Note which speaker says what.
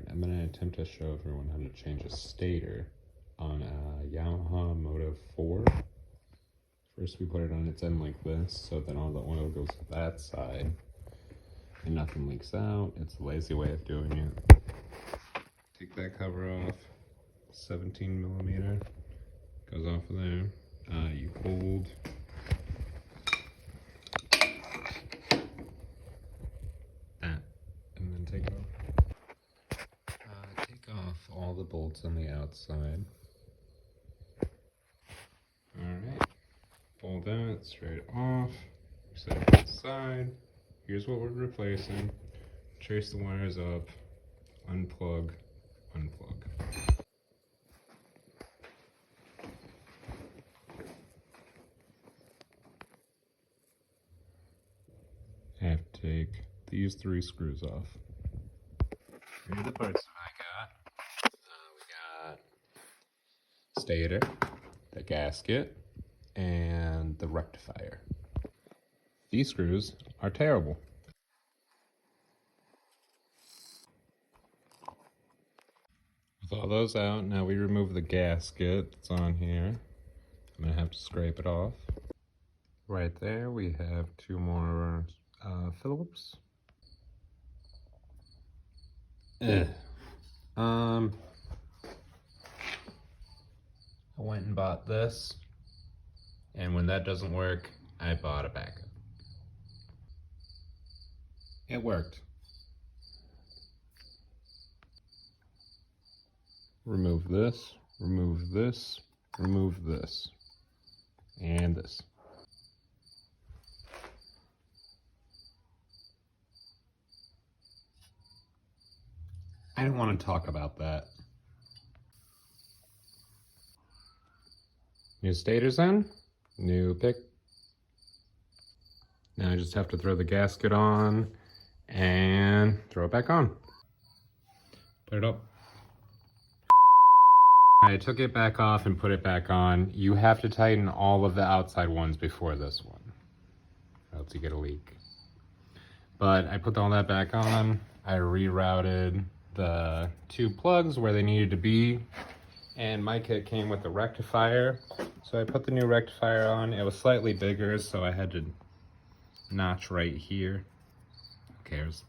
Speaker 1: I'm going to attempt to show everyone how to change a stator on a Yamaha Moto 4. First we put it on its end like this, so then all the oil goes to that side and nothing leaks out. It's a lazy way of doing it. Take that cover off, 17 millimeter, goes off of there. You hold that and then take it off. Take off all the bolts on the outside. Alright, pull that straight off, set it to the side. Here's what we're replacing. Trace the wires up, unplug, unplug. I have to take these 3 screws off. Here are the parts that I got. We got stator, the gasket, and the rectifier. These screws are terrible. With all those out, now we remove the gasket that's on here. I'm gonna have to scrape it off. Right there, we have 2 more Phillips. I went and bought this, and when that doesn't work, I bought a backup. It worked. Remove this, remove this, remove this, and this. I don't want to talk about that. New stators in, new pick. Now I just have to throw the gasket on and throw it back on. Put it up. I took it back off and put it back on. You have to tighten all of the outside ones before this one, or else you get a leak. But I put all that back on. I rerouted the 2 plugs where they needed to be, and my kit came with the rectifier. So I put the new rectifier on. It was slightly bigger, so I had to notch right here. Who cares?